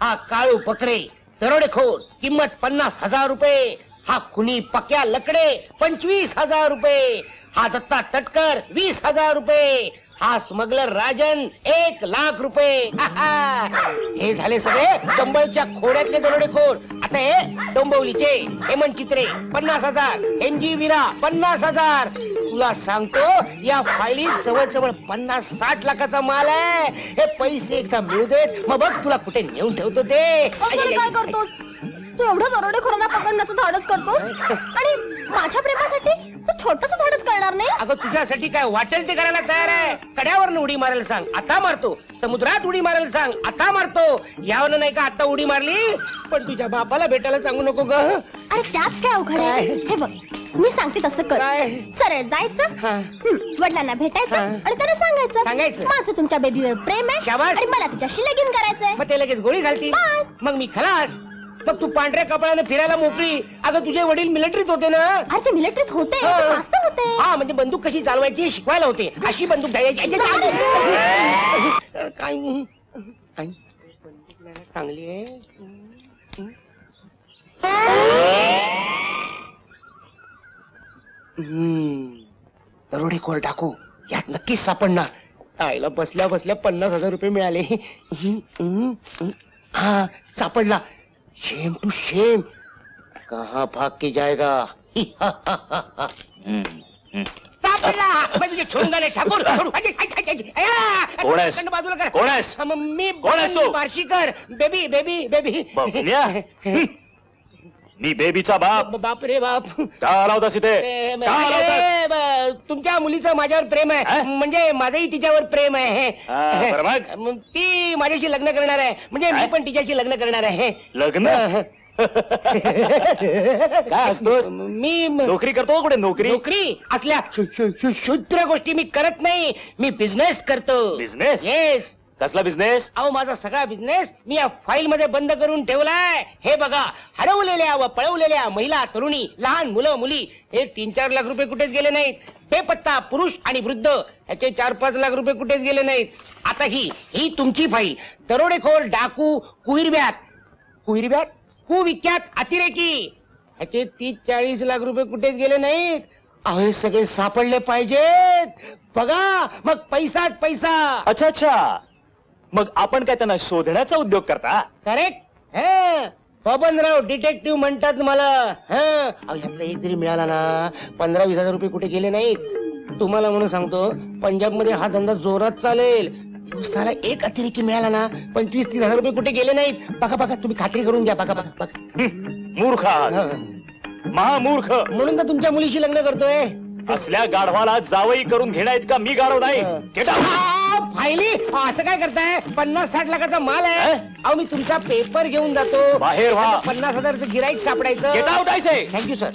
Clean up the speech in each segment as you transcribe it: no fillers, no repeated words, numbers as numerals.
हा काळू पकडे दरोडेखोर, किंमत 50,000 रुपये. हा खुनी पक्या लकडे 25,000 रुपये. हा दत्ता तटकर 20,000 रुपये. हा स्मगलर राजन 1,00,000 रुपये. हे झाले सगळे डोंबवलीच्या खोड्यातले दरोडेखोर. आता हे डोंबवलीचे हेमंत चित्रे 50,000, MG वीरा 50,000. तुला सांगतो या फायलीत जवळजवळ 50-60 लाखाचा माल आहे. हे पैसे एकदा मिळू देत मग बघ तुला कुठे नेऊन ठेवतो ते. काय करतोस तू? एवढं दरोडेखोरांना पकडण्याचं धाडस करतोस आणि माझ्या प्रेमासाठी तू छोटस धाडस करणार नाही? अगं तुझ्यासाठी काय वाटेल ते करायला तयार आहे. कड्यावरनं उडी मारायला सांग आता मारतो. समुद्रात उडी मारायला सांग आता मारतो. यावनं नाही का आता उडी मारली पण तुझ्या बापाला भेटायला सांगू नको ग. अरे त्यात काय अवघड आहे? हे बघ मी सांगते तसं कर. सरळ जायचं, वडिलांना भेटायचं आणि त्यांना सांगायचं माझं तुमच्या बेबीवर प्रेम आहे आणि मला तिच्याशी लगीन करायचंय. मग ते लगेच गोळी घालती. मग मी खलास. मग तू पांढऱ्या कपड्याने फिरायला मोकळी. अगं तुझे वडील मिलिटरीत होते ना? अरे ते मिलिटरीत होते, मास्तर होते. हा म्हणजे बंदूक कशी चालवायची शिकवायला होते. अशी बंदूक द्यायची काय चांगली आहे. दरोडेखोर टाकू यात नक्कीच सापडणार. आईला बसल्या बसल्या 50,000 रुपये मिळाले. हा सापडला. शेम टू शेम. कहाँ भाग के जाएगा? सापडला. मैं तुझे छोड़ूंगा नहीं ठाकुर. बाजूला कर. कोण आहेस? मी बार्शीकर. Baby baby baby. मी बेबीचा बाप. बाप रे बाप. का आला होतास इथे? तुमच्या मुलीचं माझ्यावर प्रेम आहे. म्हणजे माझंही तिच्यावर प्रेम आहे. ती माझ्याशी लग्न करणार आहे. म्हणजे मी पण तिच्याशी लग्न करणार आहे. लग्न? काय असतोस? मी नोकरी करतो. कुठे नोकरी? नोकरी असल्या शुद्र गोष्टी मी करत नाही. मी बिझनेस करतो. बिझनेस? येस. कसला बिझनेस? अहो माझा सगळा बिझनेस मी या फाईल मध्ये बंद करून ठेवलाय. हे बघा हरवलेल्या व पळवलेल्या महिला तरुणी लहान मुलं मुली हे 3-4 लाख रुपये कुठेच गेले नाहीत. बेपत्ता पुरुष आणि वृद्ध ह्याचे 4-5 लाख रुपये कुठेच गेले नाहीत. आता ही तुमची फाईल. दरोडेखोर डाकू कुविर्ब्यात कुविख्यात अतिरेकी ह्याचे 30-40 लाख रुपये कुठेच गेले नाहीत. अहो हे सगळे सापडले पाहिजेत. बघा मग पैसाच पैसा. अच्छा अच्छा. मग आपण काय त्यांना शोधण्याचा उद्योग करता? करेक्ट. बबनराव डिटेक्टिव्ह म्हणतात मला. ह्यातला एक जरी मिळाला ना 15-20 हजार रुपये कुठे गेले नाहीत. तुम्हाला म्हणून सांगतो पंजाब मध्ये हा धंदा जोरात चालेल. दिवसाला एक अतिरेकी मिळाला ना 25-30 हजार रुपये कुठे गेले नाहीत. बघा बघा तुम्ही खात्री करून घ्या. बघा बघा बघा. मूर्ख महामूर्ख. म्हणून तर तुमच्या मुलीशी लग्न करतोय. असल्या गाढवाला जावई करून घेण्यात का मी गाढव नाही. फायली असं काय करताय? 50-60 लाखाचा माल आहे. अहो मी तुमचा पेपर घेऊन जातो. बाहेर व्हा. 50,000चं गिराईक सापडायचं. गेट आउट आहे. Thank you sir.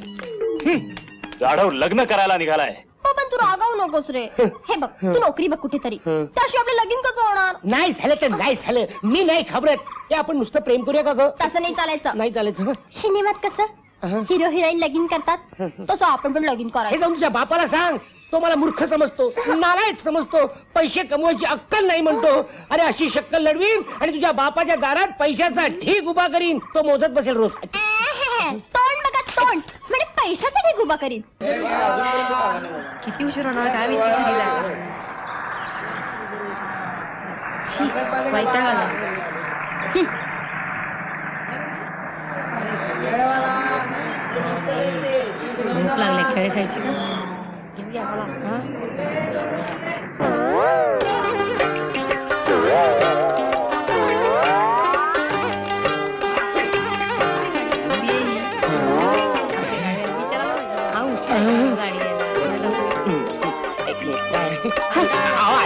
गाढव लग्न करायला निघालाय. पण तू रागावू नकोस रे. हे बघ तू नोकरी बघ कुठेतरी. त्याशिवाय आपलं लगीन कसं होणार? नाही झालं तर नाही झालं. मी नाही घाबरत. ते आपण नुसतं प्रेम करूया का ग? तसं नाही चालायचं. नाही चालायचं. सिनेमात कसं हिरो हिरोईन लगीन करतात तसं आपण पण लगीन करायचं. हे जाऊन तुझ्या बापाला सांग. तो मला मूर्ख समजतो, नालायक समजतो, पैसे कमवायची अक्कल नाही म्हणतो. अरे अशी शक्कल लढवीन आणि तुझ्या बापाच्या दारात पैशाचा ढीग उभा करीन. तो मोजत बसेल रोज. तोंड बघा तोंड. म्हणजे पैशाचा ढीग उभा करीन. किती उशीर होणार काय भूक लागले. खेळ खायची घेऊया मला.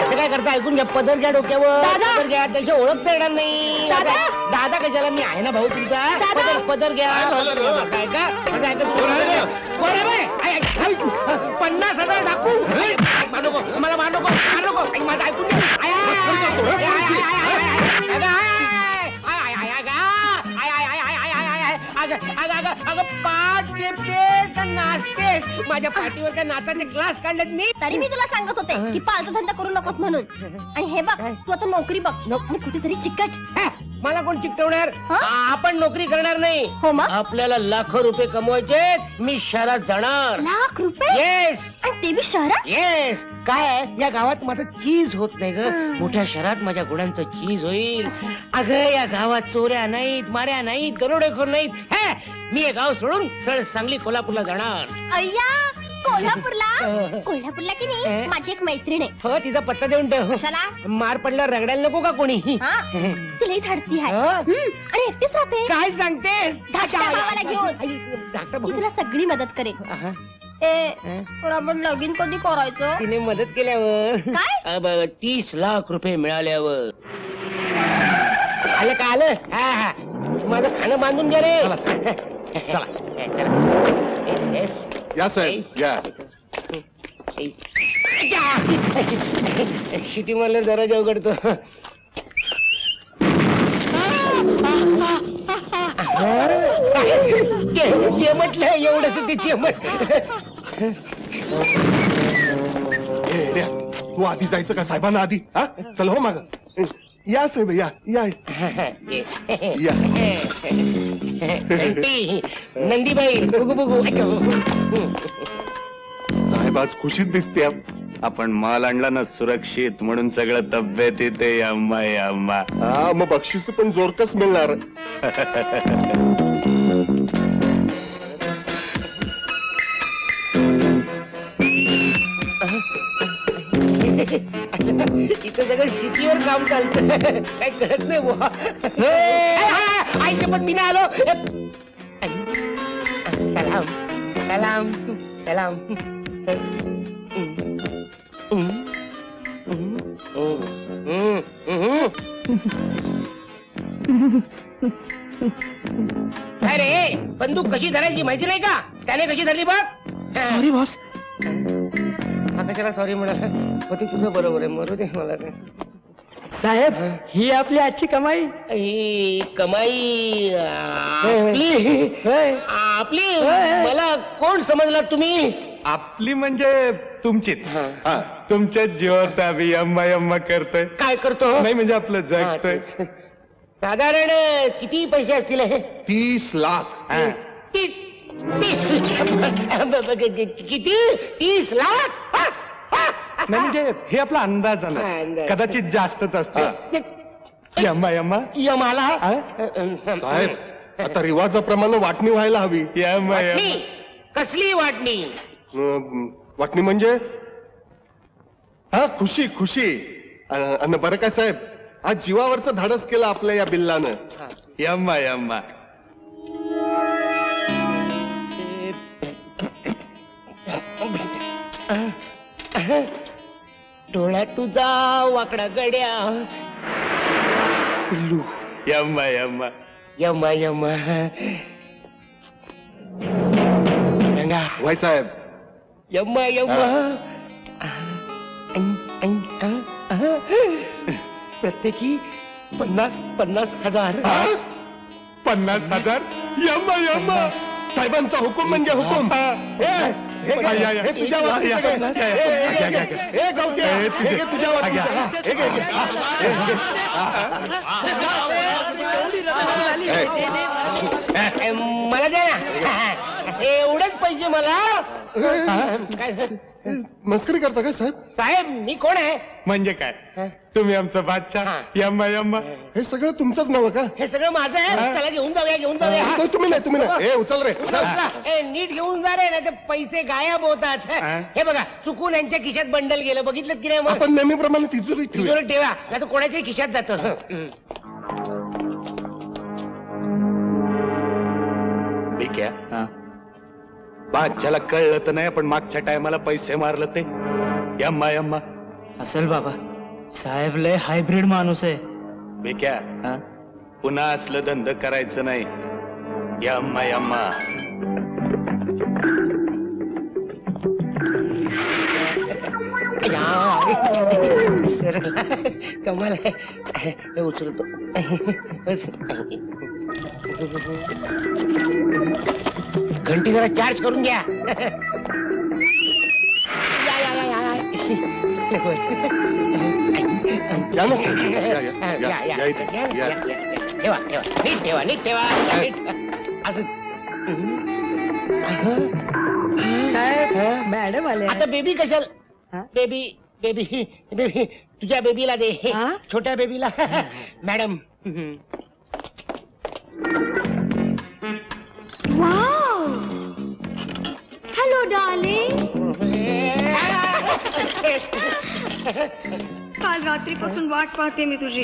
असं काय करता? ऐकून घ्या. पदर घ्या डोक्यावर. पदर घ्या. त्याची ओळख तर येणार नाही. दादा कशाला? मी आहे ना भाऊ तुमचा. पदर घ्या. 50,000 टाकू. मला मार नको माझं ऐकून अगं पाठ टेपतेस का नाचतेस? माझ्या पाठीवर काय नाचाचे क्लास काढलेत मी? तरी मी तुला सांगत होते की पालचा धंदा करू नकोस म्हणून. आणि हे बघ तू आता नोकरी बघ आणि कुठेतरी चिकट. मला कोण चिकटवणार? हा? आपण नोकरी करणार नाही. हो मग? आपल्याला लाखो रुपये कमवायचे. मी शहरात जाणार. लाख रुपये? येस आणि ते बी शहरात? येस. काय आहे, या गावात माझं चीज होत नाही ग. हं. मोठ्या शहरात माझ्या गुणांचं चीज होईल. अगं या गावात चोऱ्या नाहीत, माऱ्या नाहीत, दरोडेखोर नाहीत. हे, मी हे गाव सोडून सरळ सांगली कोल्हापूरला जाणार. अय्या कोल्हापूरला? कोल्हापूरला की नाही हं. माझी एक मैत्रीण आहे. हो, तिचा पत्ता देऊन ठेव. कशाला? मार पडल्यावर रगडायला नको का कोणी? हा? तिला धाडसी आहे. हं? आणि एकटीच राहते. काय सांगतेस? धाकट्या भावाला घेऊन. धाकटा ती भाऊ. तुला सगळी मदत करेल. आहा. ए पण आपण लगीन कधी करायचं? तिने मदत केल्यावर काय? 30 लाख रुपये मिळाल्यावर. आलं का आलं? हा, हा. माझं खाणं बांधून दे रे. चला. या साहेब या. शिटी मला दरवाजा उघडतो. म्हटलं एवढंच ते चेमट. तू आधी जायचं का साहेबांना आधी? हा चल हो माग. या साहेब या या या. नंदीबाई बघू बघू. साहेब आज खुशीत दिसते. आपण माल आणला ना सुरक्षित, म्हणून सगळं तब्येत येते. अम्मा अम्मा. हा मग बक्षीस पण जोरकस मिळणार. इथं सगळं शेतीवर काम चालतं. काही कळत नाही बुवा. आईच्या पत्नीने आलो. सलाम सलाम सलाम. अरे बंदूक कशी धरायची माहिती नाही का? त्याने कशी धरली बघ. Sorry boss. कशाला सॉरी म्हणाला? होते तुझं बरोबर आहे. मरू दे मला काय. साहेब ही आपली आजची कमाई. ही कमाई आपली आपली. मला कोण समजला तुम्ही? आपली म्हणजे तुमचीच. हा. तुमच्याच जीवावर आम्ही अम्मा अम्मा करतोय. काय करतो? नाही म्हणजे आपलं हा, जगतोय. तेच. साधारण किती पैसे असतील हे? 30 लाख. किती? 30 लाख? हा, हा. नाही म्हणजे हे आपला अंदाज हा, आला. अंदाज. कदाचित जास्तच असते. अम्मा अम्मा. यमाला साहेब आता रिवाजाप्रमाणे वाटणी व्हायला हवी. अम्मा वाटणी? कसली वाटणी? वाटणी म्हणजे हा खुशी खुशी. अन बरं काय साहेब, आज जीवावरचं धाडस केलं आपल्या या बिल्लानं. अम्मा अम्मा. डोळा तुझा वाकडा गड्या. पिल्लू. अम्मा अम्मा. यमा यमा. रंगा. वाय साहेब यम्मा यम्मा. प्रत्येकी 50,000. 50,000. यम्मा यम्मा. साहेबांचा हुकूम म्हणजे हुकूम. हे तुझ्या मला द्या ना. एवढेच पैसे मला. काय मस्करी करता काय साहेब? साहेब मी कोण आहे? म्हणजे काय? तुम्ही आमचं बादशाह. यम्मा यम्मा. हे सगळं तुमचंच नव्ह का? हे सगळं माझं आहे. चला घेऊन जाऊया घेऊन जाऊया. तुम्ही नाही. हे उचल रे. ए, नीट घेऊन जा रे, नाही ते पैसे गायब होतात. हे बघा चुकून यांच्या खिशात बंडल गेलं. बघितलं की नाही? मग आपण नेहमीप्रमाणे तिजोरी ठेवूया. तिजोरीत ठेवा, नाही तर कोणाच्याही खिशात जातं. ठीक आहे. बादशाला कळलं तर नाही, पण मागच्या टायमाला पैसे मारलं ते. यम्मा यम्मा. असेल बाबा. साहेब लय हायब्रिड माणूस आहे. बेक्या पुन्हा असलं धंद करायचं नाही. यम्मा यम्मा. सर कमाल आहे. हे उचलतो. घंटी जरा चार्ज करून घ्या. या या या या. या ना साहेब. या, या, या, या, या, या इथे. या, या. या, या. ठेवा ठेवा नीट ठेवा नीट ठेवा असं मॅडम आले. आता बेबी कशाला बेबी बेबी बेबी तुझ्या बेबीला दे छोट्या बेबीला मॅडम हॅलो डार्लिंग. काल रात्रीपासून वाट पाहते मी तुझी,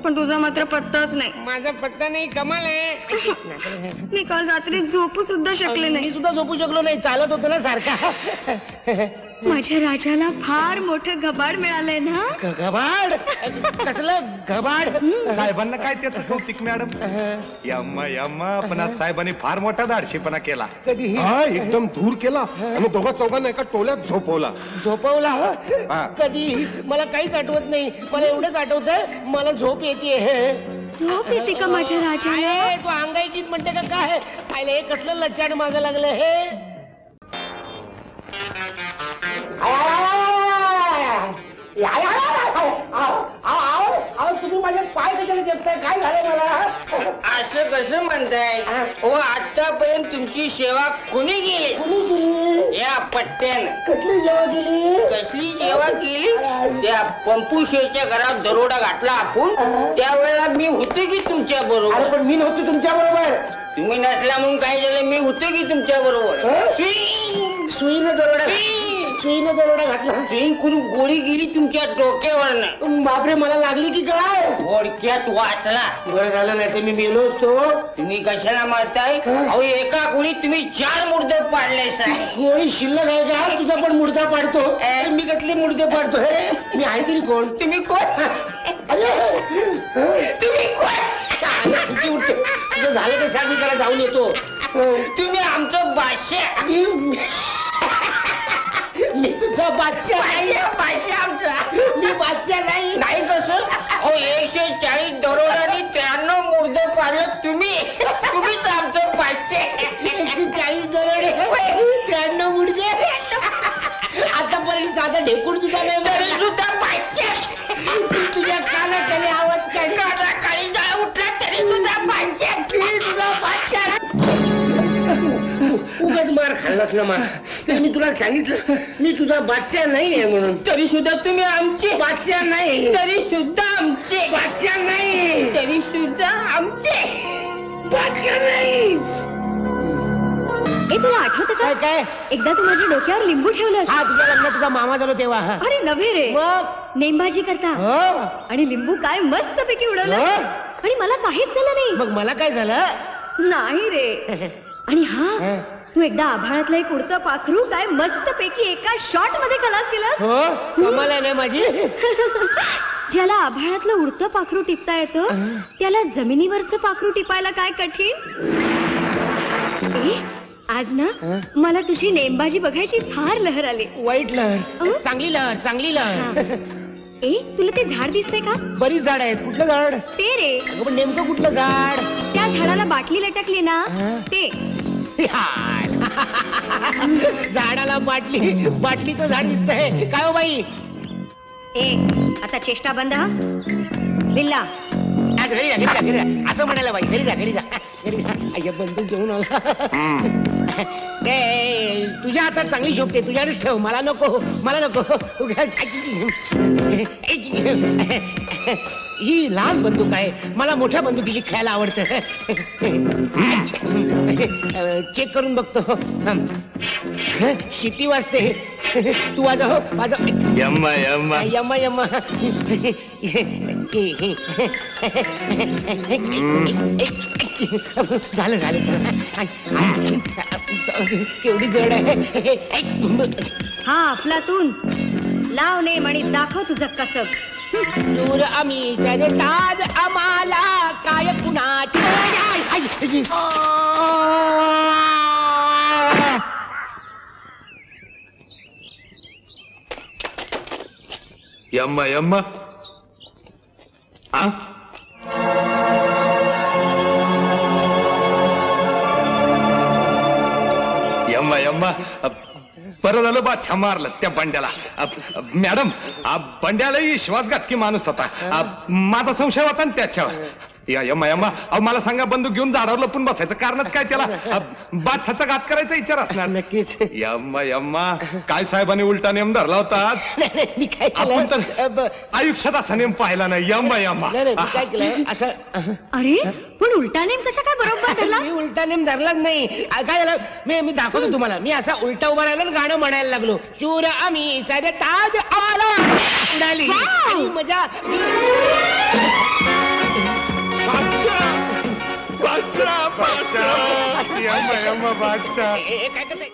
पण तुझा मात्र पत्ताच नाही. माझा पत्ता नाही. कमाल आहे. मी काल रात्री झोपू सुद्धा शकले नाही. मी सुद्धा झोपू शकलो नाही. चालत होतो ना सारखा. माझ्या राजाला फार मोठं घबाड मिळालंय ना. घबाड? कसलं घबाड? साहेबांना काय त्याचं कौतिक मॅडम. यम्मा यम्मा पण आज साहेबांनी फार मोठा धाडशीपणा केला. कधी? हा एकदम दूर केला आणि दोघा चौघांना एका टोल्यात झोपवला. झोपवला? कधी? मला काहीच आठवत नाही. मला एवढंच आठवतंय मला झोप येते. झोप येते का माझ्या राजाला? तू अंगाई गीत म्हणते का काय? आयला हे कसलं लच्चाड मागं लागलं हे. तुम्ही माझे पाय कशाला चेपताय? काय झालं मला? असं कसं म्हणताय? हो आतापर्यंत तुमची सेवा कोणी केली? या पट्ट्यानं. कसली सेवा केली? कसली सेवा केली? त्या पंपू शेठच्या घरात दरोडा घातला आपण, त्यावेळेला मी होते की तुमच्या बरोबर. पण मी नव्हते तुमच्या बरोबर. तुम्ही नसला म्हणून काय झालं? मी होते की तुमच्या बरोबर. सुईनं दरोडा घातला. स्विंग करून गोळी गेली तुमच्या डोक्यावर. बापरे, मला लागली की काय? थोडक्यात वाचला. बरं झालं नाही तर मी मेलो असतो. तुम्ही कशाला मारताय? अहो एका गोळीत तुम्ही 4 मुर्दे पाडले साहेब. गोळी शिल्लक आहे का? तुझा पण मुर्दा पाडतो. मी कसली मुर्दे पाडतोय? मी आहे तरी कोण? तुम्ही कोण? तुम्ही कोण? सुट्टी उठते. तुझं झालं तर सांग, मी त्याला जाऊन येतो. तुम्ही आमचं बादशाह. मी तुझा बादशाह नाही. मी बादशाह नाही. नाही कसं? हो 140 दरोड्यांनी 93 मुर्दे पाडले तुम्ही. तुम्हीच आमचं बादशाह. 140 दरोडे, 93 मुडदे. आतापर्यंत साधा ढेकून सुद्धा नाही. तरी सुद्धा बादशाह. तुझ्या कानाखाली आवाज काय? कानाखाली जाळ उठला तरी सुद्धा बादशाह. मी तुझा बादशाह. उगाच मार खाल्लास ना मार. तरी मी तुला सांगितलं मी तुझा बादशाह नाहीये म्हणून. तरी सुद्धा तुम्ही आमचे बादशाह नाही. तरी सुद्धा आमचे बादशाह नाही. तरी सुद्धा आमचे बादशाह नाही. हे तुला आठवतं का? काय? एकदा तू माझ्या डोक्यावर लिंबू ठेवलं. हा तुझ्या लग्नात तुझा मामा झालो तेव्हा. अरे नव्हे रे, मग नेमबाजी करता. आणि लिंबू काय मस्त पैकी उडवलं. आणि मला काहीच झालं नाही. मग मला काय झालं? नाही रे. आणि हा तू एकदा आभाळातलं एक उडतं पाखरू काय मस्त पैकी एका शॉट मध्ये खलास केलं. हो कमाल आहे ना माझी. ज्याला आभाळातलं उडतं पाखरू टिपता येतं त्याला जमिनीवरचं पाखरू टिपायला काय कठीण. आज ना मला तुझी नेमबाजी बघायची फार लहर आली. वाईट लहर? चांगली लहर, चांगली लहर. तुला ते झाड दिसतंय का? बरीच झाड आहेत. कुठलं झाड? ते रे. पण नेमकं कुठलं झाड? त्या झाडाला बाटली लटकली ना ते. झाडाला बाटलीचं झाड दिसतंय काय हो बाई? आता चेष्टा बंद. बिल्ला घरी जा असं म्हणायला बाई. घरी जा अय्या बंदूक घेऊन आला. तुझ्या हातात चांगली शोभते. तुझ्याकडेच ठेव. मला नको. ही लहान बंदूक आहे. मला मोठ्या बंदुकीची खेळायला आवडतं. चेक करून बघतो. शिटी वाजते. तू वाजव. यम्मा यम्मा यम्मा यम्मा. झालं केवढी जड आहे. हा अफलातून लाव नेम आणि दाखव तुझं कसब. दूर आम्ही त्याने ताज आम्हाला काय कुणाची. यम्मा यम्मा. यम्मा यम्मा. बरं झालं बादशाह मारलं त्या बंड्याला. मॅडम बंड्यालाही विश्वासघातकी माणूस होता. माझा संशय होता ना त्याच्यावर. या यम्मा यम्मा अहो मला सांगा बंदूक घेऊन झाडावर लपून बसायचं कारणच काय त्याला बादशाचा घात करायचा विचार असणार. नक्कीच. यम्मा यम्मा काय साहेबांनी उलटा नेम धरला होता आज. नाही, मी काय आपण तर केलं आयुष्यात असा नेम पाहिला नाही. यम्मा यम्मा नाही, मी काय केलं असं अरे पण उलटा नेम कसा काय बरोबर धरला? मी उलटा नेम धरलाच नाही. काय झालं मी दाखवतो तुम्हाला. मी असा उलटा उभा राहिलो आणि गाणं म्हणायला लागलो. चूर आम्ही ताज आला उडाली आणि मजा. बादशाह बादशाह यम्मा यम्मा बादशाह काय करताय